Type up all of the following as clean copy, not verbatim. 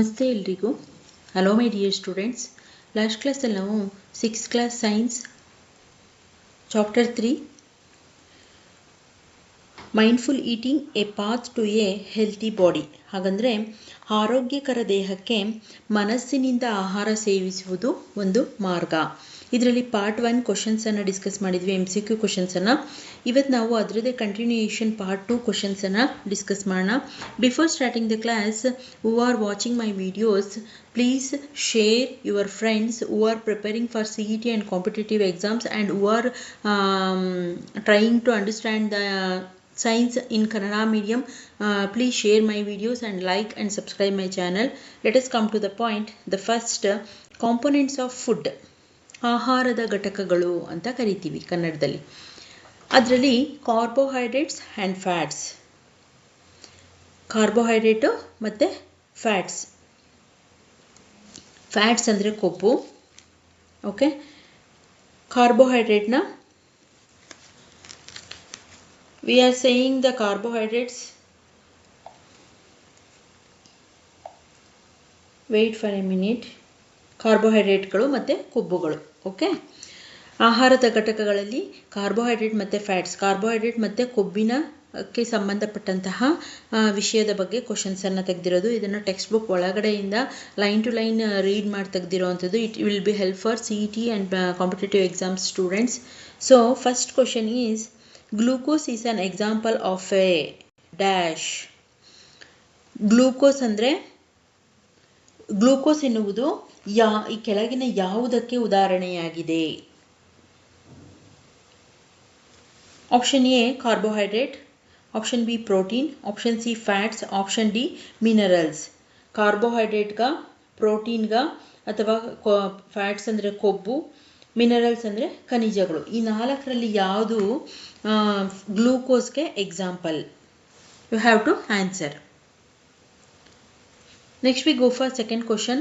ನಮಸ್ತೆ ಎಲ್ರಿಗೂ. Hello my dear students. Last ಕ್ಲಾಸಲ್ಲಿ ನಾವು 6th class science chapter 3 mindful eating a path to a healthy body, ಹಾಗಂದರೆ ಆರೋಗ್ಯಕರ ದೇಹಕ್ಕೆ ಮನಸ್ಸಿನಿಂದ ಆಹಾರ ಸೇವಿಸುವುದು ಒಂದು ಮಾರ್ಗ. ಇದರಲ್ಲಿ ಪಾರ್ಟ್ 1 ಕ್ವಶನ್ಸನ್ನು ಡಿಸ್ಕಸ್ ಮಾಡಿದ್ವಿ, MCQ ಕ್ವಶನ್ಸನ್ನು. ಇವತ್ತು ನಾವು ಅದರದ್ದೇ ಕಂಟಿನ್ಯೂಯೇಷನ್ ಪಾರ್ಟ್ 2 ಕ್ವಶನ್ಸನ್ನು ಡಿಸ್ಕಸ್ ಮಾಡೋಣ. Before starting the class, who are watching my videos, please share your friends who are preparing for CET and competitive exams and who are trying to understand the science in Kannada medium. Please share my videos and like and subscribe my channel. Let us come to the point. The first, components of food. ಆಹಾರದ ಘಟಕಗಳು ಅಂತ ಕರಿತೀವಿ ಕನ್ನಡದಲ್ಲಿ. ಅದರಲ್ಲಿ carbohydrates and fats. Carbohydrate ಮತ್ತು fats. Fats ಅಂದರೆ ಕೊಬ್ಬು. Okay, ಕಾರ್ಬೋಹೈಡ್ರೇಟ್ನ we are saying the carbohydrates. Wait for a minute. ಕಾರ್ಬೋಹೈಡ್ರೇಟ್ಗಳು ಮತ್ತು ಕೊಬ್ಬುಗಳು. ಓಕೆ, ಆಹಾರದ ಘಟಕಗಳಲ್ಲಿ ಕಾರ್ಬೋಹೈಡ್ರೇಟ್ ಮತ್ತು ಫ್ಯಾಟ್ಸ್, ಕಾರ್ಬೋಹೈಡ್ರೇಟ್ ಮತ್ತು ಕೊಬ್ಬಿನಕ್ಕೆ ಸಂಬಂಧಪಟ್ಟಂತಹ ವಿಷಯದ ಬಗ್ಗೆ ಕ್ವಶನ್ಸನ್ನು ತೆಗೆದಿರೋದು. ಇದನ್ನು ಟೆಕ್ಸ್ಟ್ ಬುಕ್ ಒಳಗಡೆಯಿಂದ ಲೈನ್ ಟು ಲೈನ್ ರೀಡ್ ಮಾಡಿ ತೆಗೆದಿರೋವಂಥದ್ದು. It will be help for CET and competitive exams students. So first question is, glucose is an example of a dash. Glucose ಅಂದರೆ, ಗ್ಲೂಕೋಸ್ ಎನ್ನುವುದು ಈ ಕೆಳಗಿನ ಯಾವುದಕ್ಕೆ ಉದಾಹರಣೆಯಾಗಿದೆ? Option A carbohydrate, option B protein, option C fats, option D minerals. ಕಾರ್ಬೋಹೈಡ್ರೇಟ್ಗ, ಪ್ರೋಟೀನ್ಗ ಅಥವಾ fats ಅಂದರೆ ಕೊಬ್ಬು, ಮಿನರಲ್ಸ್ ಅಂದರೆ ಖನಿಜಗಳು. ಈ ನಾಲ್ಕರಲ್ಲಿ ಯಾವುದು ಗ್ಲೂಕೋಸ್ಗೆ example? You have to answer. Next we go for second question.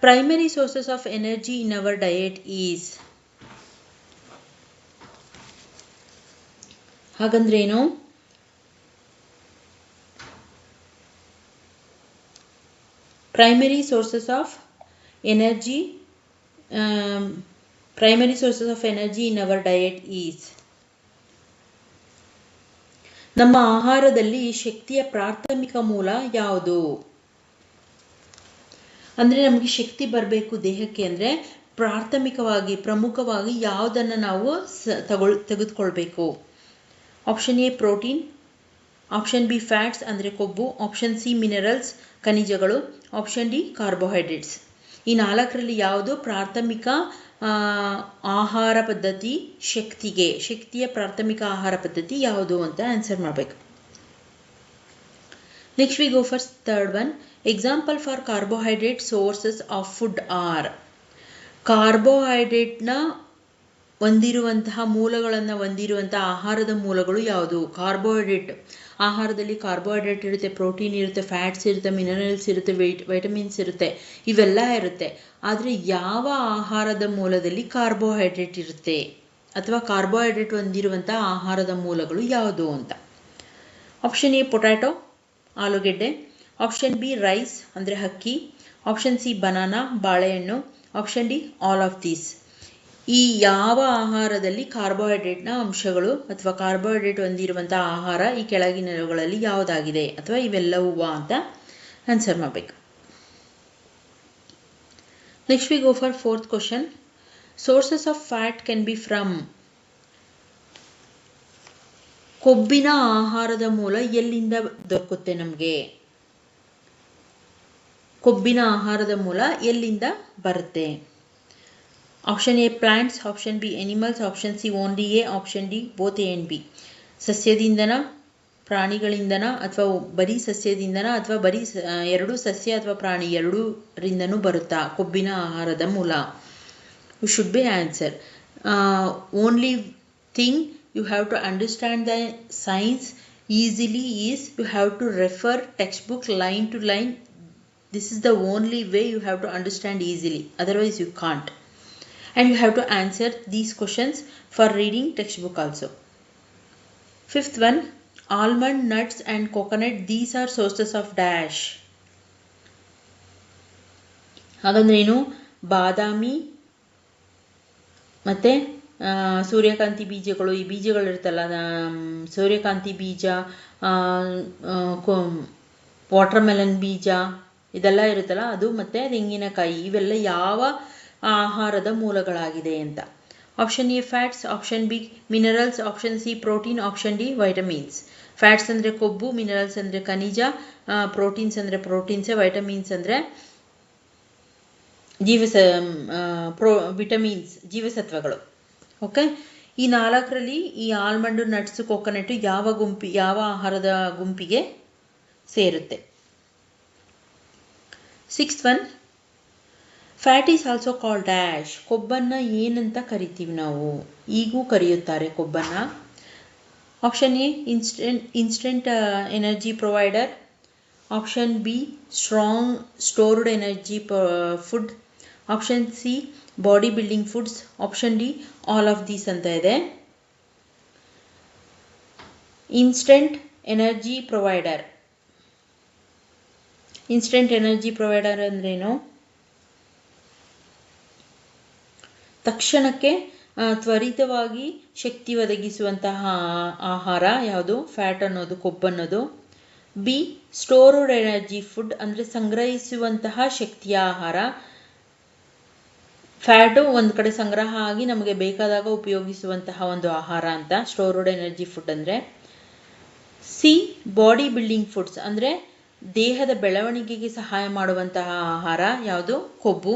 Primary sources of energy in our diet is. ಹಾಗಂದ್ರೇನು? Primary sources of energy in our diet is. ನಮ್ಮ ಆಹಾರದಲ್ಲಿ ಶಕ್ತಿಯ ಪ್ರಾಥಮಿಕ ಮೂಲ ಯಾವುದು? ಅಂದರೆ ನಮಗೆ ಶಕ್ತಿ ಬರಬೇಕು ದೇಹಕ್ಕೆ ಅಂದರೆ ಪ್ರಾಥಮಿಕವಾಗಿ, ಪ್ರಮುಖವಾಗಿ ಯಾವುದನ್ನು ನಾವು ತೆಗೆದುಕೊಳ್ಬೇಕು? Option A protein, option B fats ಅಂದರೆ ಕೊಬ್ಬು, ಆಪ್ಷನ್ ಸಿ ಮಿನರಲ್ಸ್ ಖನಿಜಗಳು, ಆಪ್ಷನ್ ಡಿ ಕಾರ್ಬೋಹೈಡ್ರೇಟ್ಸ್. ಈ ನಾಲ್ಕರಲ್ಲಿ ಯಾವುದು ಪ್ರಾಥಮಿಕ ಆಹಾರ ಪದ್ಧತಿ? ಶಕ್ತಿಯ ಪ್ರಾಥಮಿಕ ಆಹಾರ ಪದ್ಧತಿ ಯಾವುದು ಅಂತ ಆನ್ಸರ್ ಮಾಡಬೇಕು. Next we go for third one. Example for carbohydrate sources of food are. ಕಾರ್ಬೋಹೈಡ್ರೇಟ್ನ ಹೊಂದಿರುವಂತಹ ಮೂಲಗಳನ್ನು ಹೊಂದಿರುವಂತಹ ಆಹಾರದ ಮೂಲಗಳು ಯಾವುದು? ಕಾರ್ಬೋಹೈಡ್ರೇಟ್ ಆಹಾರದಲ್ಲಿ ಕಾರ್ಬೋಹೈಡ್ರೇಟ್ ಇರುತ್ತೆ, ಪ್ರೋಟೀನ್ ಇರುತ್ತೆ, ಫ್ಯಾಟ್ಸ್ ಇರುತ್ತೆ, ಮಿನರಲ್ಸ್ ಇರುತ್ತೆ, ವೈಟಮಿನ್ಸ್ ಇರುತ್ತೆ, ಇವೆಲ್ಲ ಇರುತ್ತೆ. ಆದರೆ ಯಾವ ಆಹಾರದ ಮೂಲದಲ್ಲಿ ಕಾರ್ಬೋಹೈಡ್ರೇಟ್ ಇರುತ್ತೆ ಅಥವಾ ಕಾರ್ಬೋಹೈಡ್ರೇಟ್ ಹೊಂದಿರುವಂತಹ ಆಹಾರದ ಮೂಲಗಳು ಯಾವುದು ಅಂತ? ಆಪ್ಷನ್ ಎ ಪೊಟ್ಯಾಟೊ, ಆಲೂಗೆಡ್ಡೆ, ಆಪ್ಷನ್ ಬಿ ರೈಸ್ ಅಂದರೆ ಅಕ್ಕಿ, ಆಪ್ಷನ್ ಸಿ ಬನಾನಾ ಬಾಳೆಹಣ್ಣು, option D all of these. ಈ ಯಾವ ಆಹಾರದಲ್ಲಿ ಕಾರ್ಬೋಹೈಡ್ರೇಟ್ನ ಅಂಶಗಳು ಅಥವಾ ಕಾರ್ಬೋಹೈಡ್ರೇಟ್ ಹೊಂದಿರುವಂಥ ಆಹಾರ ಈ ಕೆಳಗಿನವುಗಳಲ್ಲಿ ಯಾವುದಾಗಿದೆ ಅಥವಾ ಇವೆಲ್ಲವೂ ಅಂತ ಆನ್ಸರ್ ಮಾಡಬೇಕು. Next we go for fourth question. Sources of fat can be from. ಕೊಬ್ಬಿನ ಆಹಾರದ ಮೂಲ ಎಲ್ಲಿಂದ ದೊರಕುತ್ತೆ ನಮಗೆ? ಕೊಬ್ಬಿನ ಆಹಾರದ ಮೂಲ ಎಲ್ಲಿಂದ ಬರುತ್ತೆ? Option A plants, option B animals, option C only A, option D both A and B. ಸಸ್ಯದಿಂದನ, ಪ್ರಾಣಿಗಳಿಂದನ ಅಥವಾ ಬರೀ ಸಸ್ಯದಿಂದನ ಅಥವಾ ಬರೀ ಎರಡು ಸಸ್ಯ ಅಥವಾ ಪ್ರಾಣಿ ಎರಡರಿಂದನೂ ಬರುತ್ತಾ ಕೊಬ್ಬಿನ ಆಹಾರದ ಮೂಲ? You should be answer. Only thing you have to understand the science easily is you have to refer textbook line to line. This is the only way you have to understand easily, otherwise you can't. And you have to answer these questions for reading textbook also. Fifth one, almond, nuts and coconut, these are sources of dash. ಹಾಗಂದ್ರೆ ಏನು? ಬಾದಾಮಿ ಮತ್ತು ಸೂರ್ಯಕಾಂತಿ ಬೀಜಗಳು, ಈ ಬೀಜಗಳಿರುತ್ತಲ್ಲ, ಸೂರ್ಯಕಾಂತಿ ಬೀಜ, watermelon ಬೀಜ, ಇದೆಲ್ಲ ಇರುತ್ತಲ್ಲ ಅದು, ಮತ್ತು ತೆಂಗಿನಕಾಯಿ, ಇವೆಲ್ಲ ಯಾವ ಆಹಾರದ ಮೂಲಗಳಾಗಿದೆ ಅಂತ. Option A fats, option B minerals, option C protein, option D vitamins. Fats ಅಂದರೆ ಕೊಬ್ಬು, ಮಿನರಲ್ಸ್ ಅಂದರೆ ಖನಿಜ, ಪ್ರೋಟೀನ್ಸ್ ಅಂದರೆ ಪ್ರೋಟೀನ್ಸೇ, ವೈಟಮಿನ್ಸ್ ಅಂದರೆ ವಿಟಮಿನ್ಸ್ ಜೀವಸತ್ವಗಳು. ಓಕೆ, ಈ ನಾಲ್ಕರಲ್ಲಿ ಈ ಆಲ್ಮಂಡು, ನಟ್ಸು, ಕೊಕೊನಟ್ ಯಾವ ಆಹಾರದ ಗುಂಪಿಗೆ ಸೇರುತ್ತೆ? 6th one, fat is also called dash. ಕೊಬ್ಬನ್ನು ಏನಂತ ಕರಿತೀವಿ ನಾವು? ಈಗೂ ಕರೆಯುತ್ತಾರೆ ಕೊಬ್ಬನ್ನು. Option A instant energy provider, option be strong stored energy food, option C body building foods, option D all of these ಅಂತ ಇದೆ. Instant energy provider. Instant energy provider ಅಂದ್ರೇನು? ತಕ್ಷಣಕ್ಕೆ ತ್ವರಿತವಾಗಿ ಶಕ್ತಿ ಒದಗಿಸುವಂತಹ ಆಹಾರ ಯಾವುದು? ಫ್ಯಾಟ್ ಅನ್ನೋದು, ಕೊಬ್ಬನ್ನೋದು. ಬಿ ಸ್ಟೋರ್ಡ್ ಎನರ್ಜಿ ಫುಡ್, ಅಂದರೆ ಸಂಗ್ರಹಿಸುವಂತಹ ಶಕ್ತಿಯ ಆಹಾರ. ಫ್ಯಾಟು ಒಂದು ಕಡೆ ಸಂಗ್ರಹ ಆಗಿ ನಮಗೆ ಬೇಕಾದಾಗ ಉಪಯೋಗಿಸುವಂತಹ ಒಂದು ಆಹಾರ ಅಂತ ಸ್ಟೋರ್ಡ್ ಎನರ್ಜಿ ಫುಡ್ ಅಂದರೆ. ಸಿ ಬಾಡಿ ಬಿಲ್ಡಿಂಗ್ ಫುಡ್ಸ್, ಅಂದರೆ ದೇಹದ ಬೆಳವಣಿಗೆಗೆ ಸಹಾಯ ಮಾಡುವಂತಹ ಆಹಾರ ಯಾವುದು? ಕೊಬ್ಬು.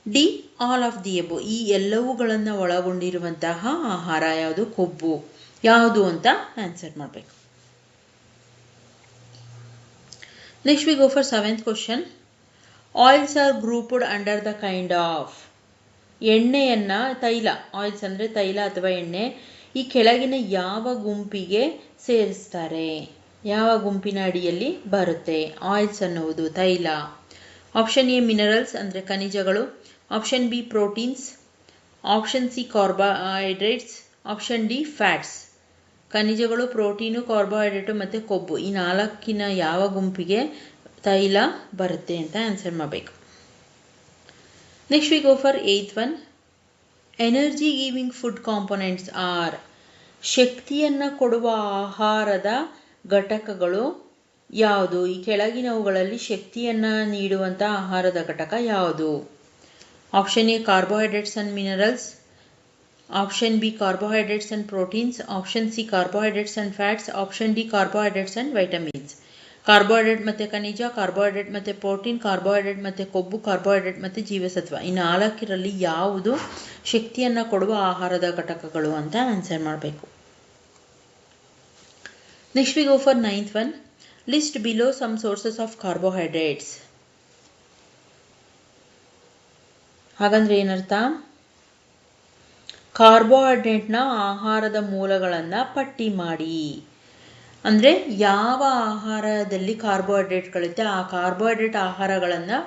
D all of the above, ಈ ಎಲ್ಲವುಗಳನ್ನು ಒಳಗೊಂಡಿರುವಂತಹ ಆಹಾರ ಯಾವುದು? ಕೊಬ್ಬು. ಯಾವುದು ಅಂತ ಆನ್ಸರ್ ಮಾಡಬೇಕು. Next we go for 7th question. Oils are grouped under the kind of. ಎಣ್ಣೆಯನ್ನು, ತೈಲ, ಆಯಿಲ್ಸ್ ಅಂದರೆ ತೈಲ ಅಥವಾ ಎಣ್ಣೆ, ಈ ಕೆಳಗಿನ ಯಾವ ಗುಂಪಿಗೆ ಸೇರಿಸ್ತಾರೆ? ಯಾವ ಗುಂಪಿನ ಅಡಿಯಲ್ಲಿ ಬರುತ್ತೆ ಆಯಿಲ್ಸ್ ಅನ್ನುವುದು, ತೈಲ? ಆಪ್ಷನ್ ಎ ಮಿನರಲ್ಸ್ ಅಂದರೆ ಖನಿಜಗಳು, option B proteins, option C carbohydrates, option D fats. ಖನಿಜಗಳು, ಪ್ರೋಟೀನು, ಕಾರ್ಬೋಹೈಡ್ರೇಟು ಮತ್ತು ಕೊಬ್ಬು, ಈ ನಾಲ್ಕಿನ ಯಾವ ಗುಂಪಿಗೆ ತೈಲ ಬರುತ್ತೆ ಅಂತ ಆನ್ಸರ್ ಮಾಡಬೇಕು. Next we go for 8th one. Energy giving food components R. ಶಕ್ತಿಯನ್ನು ಕೊಡುವ ಆಹಾರದ ಘಟಕಗಳು ಯಾವುದು? ಈ ಕೆಳಗಿನವುಗಳಲ್ಲಿ ಶಕ್ತಿಯನ್ನು ನೀಡುವಂಥ ಆಹಾರದ ಘಟಕ ಯಾವುದು? Option A carbohydrates and minerals, option B carbohydrates and proteins, option C carbohydrates and fats, option D carbohydrates and vitamins. Carbohydrate ಮತ್ತು ಖನಿಜ, ಕಾರ್ಬೋಹೈಡ್ರೇಟ್ ಮತ್ತು ಪ್ರೋಟೀನ್, ಕಾರ್ಬೋಹೈಡ್ರೇಟ್ ಮತ್ತು ಕೊಬ್ಬು, ಕಾರ್ಬೋಹೈಡ್ರೇಟ್ ಮತ್ತು ಜೀವಸತ್ವ, ಈ ನಾಲ್ಕರಲ್ಲಿ ಯಾವುದು ಶಕ್ತಿಯನ್ನು ಕೊಡುವ ಆಹಾರದ ಘಟಕಗಳು ಅಂತ ಆನ್ಸರ್ ಮಾಡಬೇಕು. Next we go for 9th one. List below some sources of carbohydrates. ಹಾಗಂದ್ರೆ ಏನರ್ಥ? ಕಾರ್ಬೋಹೈಡ್ರೇಟ್ನ ಆಹಾರದ ಮೂಲಗಳನ್ನು ಪಟ್ಟಿ ಮಾಡಿ. ಅಂದರೆ ಯಾವ ಆಹಾರದಲ್ಲಿ ಕಾರ್ಬೋಹೈಡ್ರೇಟ್ಗಳಿರುತ್ತೆ ಆ ಕಾರ್ಬೋಹೈಡ್ರೇಟ್ ಆಹಾರಗಳನ್ನು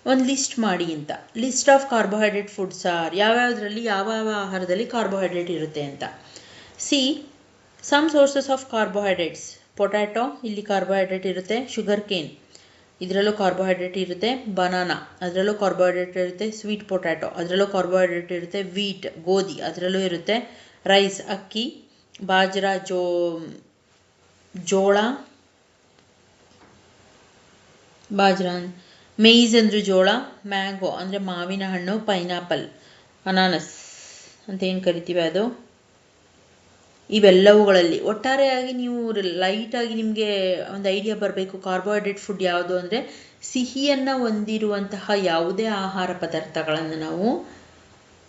ಒಂದು ಲಿಸ್ಟ್ ಮಾಡಿ ಅಂತ. List of carbohydrate foods are, ಯಾವ್ಯಾವುದರಲ್ಲಿ ಯಾವ ಆಹಾರದಲ್ಲಿ ಕಾರ್ಬೋಹೈಡ್ರೇಟ್ ಇರುತ್ತೆ ಅಂತ. See some sources of carbohydrates. Potato, ಇಲ್ಲಿ ಕಾರ್ಬೋಹೈಡ್ರೇಟ್ ಇರುತ್ತೆ. ಶುಗರ್ ಕೇನ್, ಇದರಲ್ಲೂ ಕಾರ್ಬೋಹೈಡ್ರೇಟ್ ಇರುತ್ತೆ. ಬನಾನಾ, ಅದರಲ್ಲೂ ಕಾರ್ಬೋಹೈಡ್ರೇಟ್ ಇರುತ್ತೆ. ಸ್ವೀಟ್ ಪೊಟ್ಯಾಟೊ, ಅದರಲ್ಲೂ ಕಾರ್ಬೋಹೈಡ್ರೇಟ್ ಇರುತ್ತೆ. ವೀಟ್, ಗೋಧಿ, ಅದರಲ್ಲೂ ಇರುತ್ತೆ. ರೈಸ್, ಅಕ್ಕಿ. ಬಾಜ್ರಾ, ಜೋಳ, ಬಾಜ್ರಾ, ಮೇಯ್ಸ್ ಅಂದರೆ ಜೋಳ. ಮ್ಯಾಂಗೋ ಅಂದರೆ ಮಾವಿನ ಹಣ್ಣು. ಪೈನಾಪಲ್, ಅನಾನಸ್ ಅಂತ ಏನು ಕರಿತೀವಿ ಅದು. ಇವೆಲ್ಲವುಗಳಲ್ಲಿ ಒಟ್ಟಾರೆಯಾಗಿ ನೀವು ಲೈಟಾಗಿ ನಿಮಗೆ ಒಂದು ಐಡಿಯಾ ಬರಬೇಕು ಕಾರ್ಬೋಹೈಡ್ರೇಟ್ ಫುಡ್ ಯಾವುದು ಅಂದರೆ, ಸಿಹಿಯನ್ನು ಹೊಂದಿರುವಂತಹ ಯಾವುದೇ ಆಹಾರ ಪದಾರ್ಥಗಳನ್ನು ನಾವು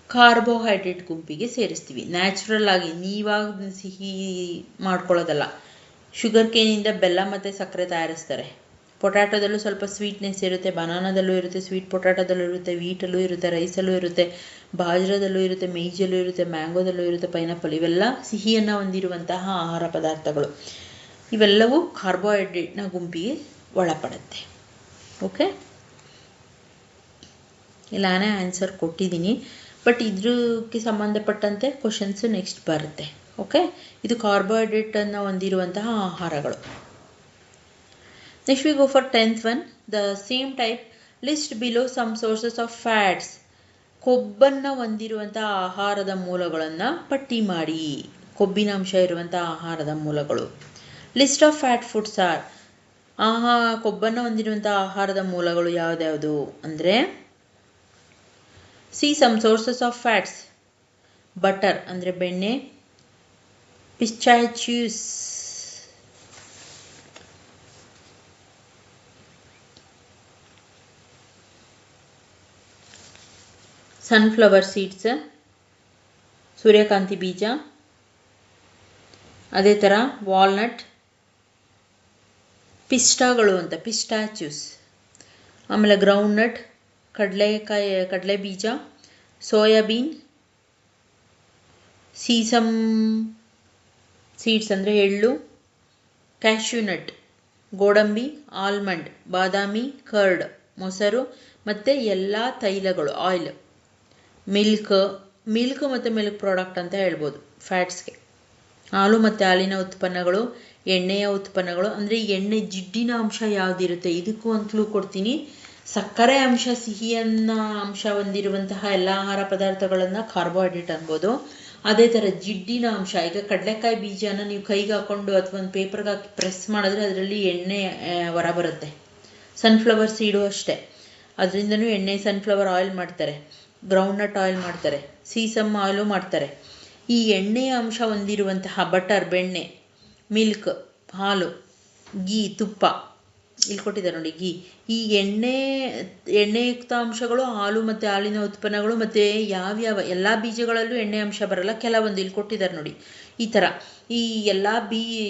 ಕಾರ್ಬೋಹೈಡ್ರೇಟ್ ಗುಂಪಿಗೆ ಸೇರಿಸ್ತೀವಿ. ನ್ಯಾಚುರಲ್ ಆಗಿ ನೀವಾಗ ಸಿಹಿ ಮಾಡ್ಕೊಳ್ಳೋದಲ್ಲ. ಶುಗರ್ ಕೇನಿಂದ ಬೆಲ್ಲ ಮತ್ತು ಸಕ್ಕರೆ ತಯಾರಿಸ್ತಾರೆ. ಪೊಟ್ಯಾಟೊದಲ್ಲೂ ಸ್ವಲ್ಪ ಸ್ವೀಟ್ನೆಸ್ ಇರುತ್ತೆ. ಬನಾನಾದಲ್ಲೂ ಇರುತ್ತೆ, ಸ್ವೀಟ್ ಪೊಟ್ಯಾಟೊದಲ್ಲೂ ಇರುತ್ತೆ, ವೀಟಲ್ಲೂ ಇರುತ್ತೆ, ರೈಸಲ್ಲೂ ಇರುತ್ತೆ, ಬಾಜ್ರದಲ್ಲೂ ಇರುತ್ತೆ, ಮೇಯ್ಜಲ್ಲೂ ಇರುತ್ತೆ, ಮ್ಯಾಂಗೋದಲ್ಲೂ ಇರುತ್ತೆ, ಪೈನಾಪಲ್. ಇವೆಲ್ಲ ಸಿಹಿಯನ್ನು ಹೊಂದಿರುವಂತಹ ಆಹಾರ ಪದಾರ್ಥಗಳು. ಇವೆಲ್ಲವೂ ಕಾರ್ಬೋಹೈಡ್ರೇಟ್ನ ಗುಂಪಿಗೆ ಒಳಪಡುತ್ತೆ. ಓಕೆ, ಇಲ್ಲ ನಾನೇ ಆನ್ಸರ್ ಕೊಟ್ಟಿದ್ದೀನಿ, ಬಟ್ ಇದಕ್ಕೆ ಸಂಬಂಧಪಟ್ಟಂತೆ ಕ್ವಶನ್ಸು ನೆಕ್ಸ್ಟ್ ಬರುತ್ತೆ. ಓಕೆ, ಇದು ಕಾರ್ಬೋಹೈಡ್ರೇಟನ್ನು ಹೊಂದಿರುವಂತಹ ಆಹಾರಗಳು. Next we go for 10th one. The same type list below some sources of fats. ಕೊಬ್ಬನ್ನು ಹೊಂದಿರುವಂತಹ ಆಹಾರದ ಮೂಲಗಳನ್ನು ಪಟ್ಟಿ ಮಾಡಿ. ಕೊಬ್ಬಿನಾಂಶ ಇರುವಂತಹ ಆಹಾರದ ಮೂಲಗಳು. List of fat foods are. ಕೊಬ್ಬನ್ನು ಹೊಂದಿರುವಂತಹ ಆಹಾರದ ಮೂಲಗಳು ಯಾವುದ್ಯಾವುದು ಅಂದರೆ see some sources of fats. Butter ಅಂದರೆ ಬೆಣ್ಣೆ, ಪಿಸ್ಟಾಚಿಯಸ್, ಸನ್ಫ್ಲವರ್ ಸೀಡ್ಸ್, ಸೂರ್ಯಕಾಂತಿ ಬೀಜ, ಅದೇ ಥರ ವಾಲ್ನಟ್, ಪಿಸ್ಟಾಗಳು ಅಂತ ಪಿಸ್ಟಾಚ್ಯೂಸ್, ಆಮೇಲೆ ಗ್ರೌಂಡ್ನಟ್, ಕಡಲೆ ಬೀಜ, ಸೋಯಾಬೀನ್, ಸೀಸಮ್ ಸೀಡ್ಸ್ ಅಂದರೆ ಎಳ್ಳು, ಕ್ಯಾಶ್ಯೂನಟ್, ಗೋಡಂಬಿ, ಆಲ್ಮಂಡ್, ಬಾದಾಮಿ, ಕರ್ಡ್ ಮೊಸರು, ಮತ್ತು ಎಲ್ಲ ತೈಲಗಳು ಆಯಿಲ್, ಮಿಲ್ಕ್ ಮತ್ತು ಮಿಲ್ಕ್ ಪ್ರಾಡಕ್ಟ್ ಅಂತ ಹೇಳ್ಬೋದು ಫ್ಯಾಟ್ಸ್ಗೆ. ಹಾಲು ಮತ್ತು ಹಾಲಿನ ಉತ್ಪನ್ನಗಳು, ಎಣ್ಣೆಯ ಉತ್ಪನ್ನಗಳು ಅಂದರೆ ಎಣ್ಣೆ ಜಿಡ್ಡಿನ ಅಂಶ ಯಾವುದಿರುತ್ತೆ ಇದಕ್ಕೂ ಒಂದು ಕ್ಲೂ ಕೊಡ್ತೀನಿ. ಸಕ್ಕರೆ ಅಂಶ, ಸಿಹಿಯನ್ನ ಅಂಶ ಹೊಂದಿರುವಂತಹ ಎಲ್ಲ ಆಹಾರ ಪದಾರ್ಥಗಳನ್ನು ಕಾರ್ಬೋಹೈಡ್ರೇಟ್ ಅನ್ಬೋದು. ಅದೇ ಥರ ಜಿಡ್ಡಿನ ಅಂಶ, ಈಗ ಕಡಲೆಕಾಯಿ ಬೀಜನ ನೀವು ಕೈಗೆ ಹಾಕೊಂಡು ಅಥವಾ ಒಂದು ಪೇಪರ್ಗೆ ಹಾಕಿ ಪ್ರೆಸ್ ಮಾಡಿದ್ರೆ ಅದರಲ್ಲಿ ಎಣ್ಣೆ ಹೊರ ಬರುತ್ತೆ. ಸನ್ಫ್ಲವರ್ ಸೀಡು ಅಷ್ಟೇ, ಅದರಿಂದನೂ ಎಣ್ಣೆ, ಸನ್ಫ್ಲವರ್ ಆಯಿಲ್ ಮಾಡ್ತಾರೆ, ಗ್ರೌಂಡ್ನಟ್ ಆಯಿಲ್ ಮಾಡ್ತಾರೆ, ಸೀಸಮ್ ಆಯಿಲು ಮಾಡ್ತಾರೆ. ಈ ಎಣ್ಣೆಯ ಅಂಶ ಹೊಂದಿರುವಂತಹ ಬಟರ್ ಬೆಣ್ಣೆ, ಮಿಲ್ಕ್ ಹಾಲು, ಗೀ ತುಪ್ಪ, ಇಲ್ಲಿ ಕೊಟ್ಟಿದ್ದಾರೆ ನೋಡಿ ಗೀ, ಈ ಎಣ್ಣೆಯುಕ್ತ ಅಂಶಗಳು ಹಾಲು ಮತ್ತು ಹಾಲಿನ ಉತ್ಪನ್ನಗಳು ಮತ್ತು ಯಾವ್ಯಾವ ಎಲ್ಲ ಬೀಜಗಳಲ್ಲೂ ಎಣ್ಣೆ ಅಂಶ ಬರಲ್ಲ, ಕೆಲವೊಂದು ಇಲ್ಲಿ ಕೊಟ್ಟಿದ್ದಾರೆ ನೋಡಿ ಈ ಥರ. ಈ ಎಲ್ಲ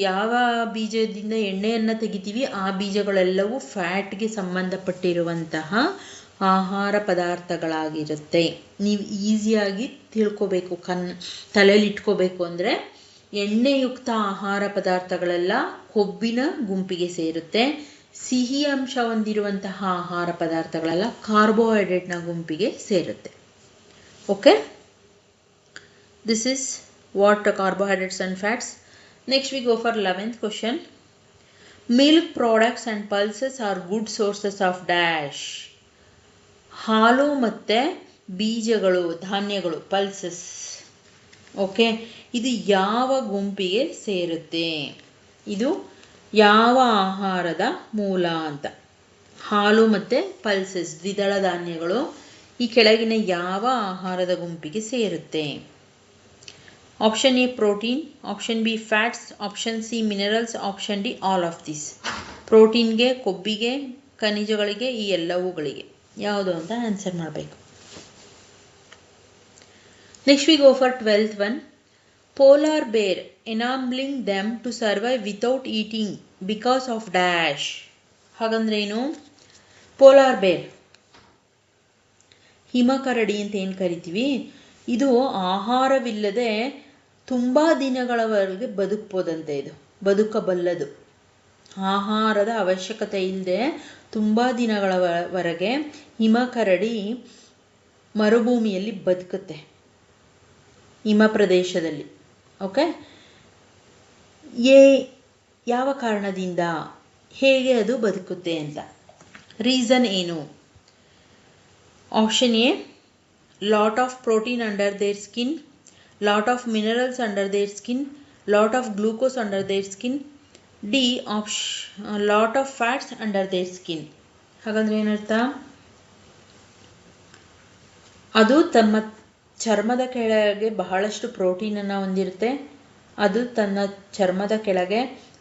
ಯಾವ ಬೀಜದಿಂದ ಎಣ್ಣೆಯನ್ನು ತೆಗಿತೀವಿ ಆ ಬೀಜಗಳೆಲ್ಲವೂ ಫ್ಯಾಟ್ಗೆ ಸಂಬಂಧಪಟ್ಟಿರುವಂತಹ ಆಹಾರ ಪದಾರ್ಥಗಳಾಗಿರುತ್ತೆ. ನೀವು ಈಸಿಯಾಗಿ ತಿಳ್ಕೋಬೇಕು, ತಲೆಯಲ್ಲಿ ಇಟ್ಕೋಬೇಕು ಅಂದರೆ ಎಣ್ಣೆಯುಕ್ತ ಆಹಾರ ಪದಾರ್ಥಗಳೆಲ್ಲ ಕೊಬ್ಬಿನ ಗುಂಪಿಗೆ ಸೇರುತ್ತೆ. ಸಿಹಿ ಅಂಶ ಹೊಂದಿರುವಂತಹ ಆಹಾರ ಪದಾರ್ಥಗಳೆಲ್ಲ ಕಾರ್ಬೋಹೈಡ್ರೇಟ್ನ ಗುಂಪಿಗೆ ಸೇರುತ್ತೆ. Okay, this is what carbohydrates and fats. Next we go for 11th question. Milk products and pulses are good sources of dash. ಹಾಲು ಮತ್ತು ಬೀಜಗಳು, ಧಾನ್ಯಗಳು, ಪಲ್ಸಸ್. ಓಕೆ, ಇದು ಯಾವ ಗುಂಪಿಗೆ ಸೇರುತ್ತೆ? ಇದು ಯಾವ ಆಹಾರದ ಮೂಲ ಅಂತ. ಹಾಲು ಮತ್ತು ಪಲ್ಸಸ್, ದ್ವಿದಳ ಧಾನ್ಯಗಳು ಈ ಕೆಳಗಿನ ಯಾವ ಆಹಾರದ ಗುಂಪಿಗೆ ಸೇರುತ್ತೆ? Option A protein, option B fats, option C minerals, option D all of this. ಪ್ರೋಟೀನ್ಗೆ, ಕೊಬ್ಬಿಗೆ, ಖನಿಜಗಳಿಗೆ, ಈ ಎಲ್ಲವುಗಳಿಗೆ ಯಾವುದು ಅಂತ ಆನ್ಸರ್ ಮಾಡಬೇಕು. Next we go for 12th one. Polar bear enabling them to survive without eating because of dash. ಹಾಗಂದ್ರೆ ಏನು? ಪೋಲಾರ್ ಬೇರ್, ಹಿಮಕರಡಿ ಅಂತ ಏನು ಕರಿತೀವಿ, ಇದು ಆಹಾರವಿಲ್ಲದೆ ತುಂಬ ದಿನಗಳವರೆಗೆ ಬದುಕ್ಬೋದಂತೆ. ಇದು ಬದುಕಬಲ್ಲದು, ಆಹಾರದ ಅವಶ್ಯಕತೆ ಇಲ್ಲದೆ ತುಂಬ ದಿನಗಳವರೆಗೆ ಹಿಮಕರಡಿ ಮರುಭೂಮಿಯಲ್ಲಿ ಬದುಕುತ್ತೆ, ಹಿಮ ಪ್ರದೇಶದಲ್ಲಿ. ಓಕೆ, ಯಾವ ಕಾರಣದಿಂದ, ಹೇಗೆ ಅದು ಬದುಕುತ್ತೆ ಅಂತ, ರೀಸನ್ ಏನು? Option A lot of protein under there skin, lot of minerals under there skin, lot of glucose under there skin, D lot of fats under there skin. ಹಾಗಂದ್ರೆ ಏನರ್ಥ? ಅದು ತಮ್ಮ ಚರ್ಮದ ಕೆಳಗೆ ಬಹಳಷ್ಟು ಪ್ರೋಟೀನನ್ನು ಹೊಂದಿರುತ್ತೆ, ಅದು ತನ್ನ ಚರ್ಮದ ಕೆಳಗೆ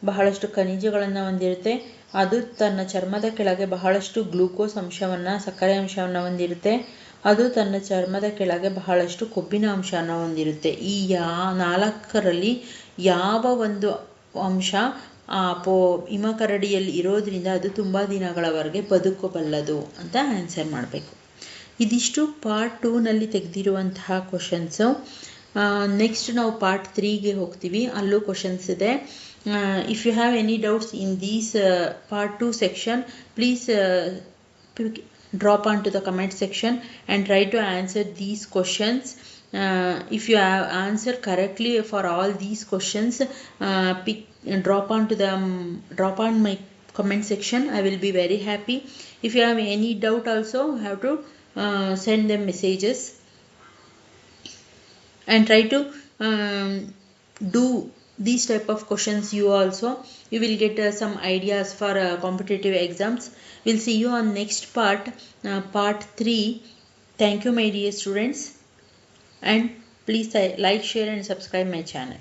ಬಹಳಷ್ಟು ಖನಿಜಗಳನ್ನು ಹೊಂದಿರುತ್ತೆ, ಅದು ತನ್ನ ಚರ್ಮದ ಕೆಳಗೆ ಬಹಳಷ್ಟು ಗ್ಲೂಕೋಸ್ ಅಂಶವನ್ನು, ಸಕ್ಕರೆ ಅಂಶವನ್ನು ಹೊಂದಿರುತ್ತೆ, ಅದು ತನ್ನ ಚರ್ಮದ ಕೆಳಗೆ ಬಹಳಷ್ಟು ಕೊಬ್ಬಿನ ಅಂಶವನ್ನು ಹೊಂದಿರುತ್ತೆ. ಈ ನಾಲ್ಕರಲ್ಲಿ ಯಾವ ಒಂದು ಅಂಶ ಹಿಮಕರಡಿಯಲ್ಲಿ ಇರೋದ್ರಿಂದ ಅದು ತುಂಬ ದಿನಗಳವರೆಗೆ ಬದುಕಬಲ್ಲದು ಅಂತ ಆನ್ಸರ್ ಮಾಡಬೇಕು. ಇದಿಷ್ಟು ಪಾರ್ಟ್ 2ನಲ್ಲಿ ತೆಗೆದಿರುವಂತಹ ಕ್ವಶನ್ಸು. ನೆಕ್ಸ್ಟ್ ನಾವು ಪಾರ್ಟ್ 3ಗೆ ಹೋಗ್ತೀವಿ, ಅಲ್ಲೂ ಕ್ವಶನ್ಸ್ ಇದೆ. If you have any doubts in these part 2 section, please drop onto the comment section and try to answer these questions. If you have answered correctly for all these questions, drop on my comment section. I will be very happy. If you have any doubt also, have to send them messages, and try to do these type of questions. You also, you will get some ideas for competitive exams. We'll see you on next part, part 3. Thank you, my dear students, and please like, share and subscribe my channel.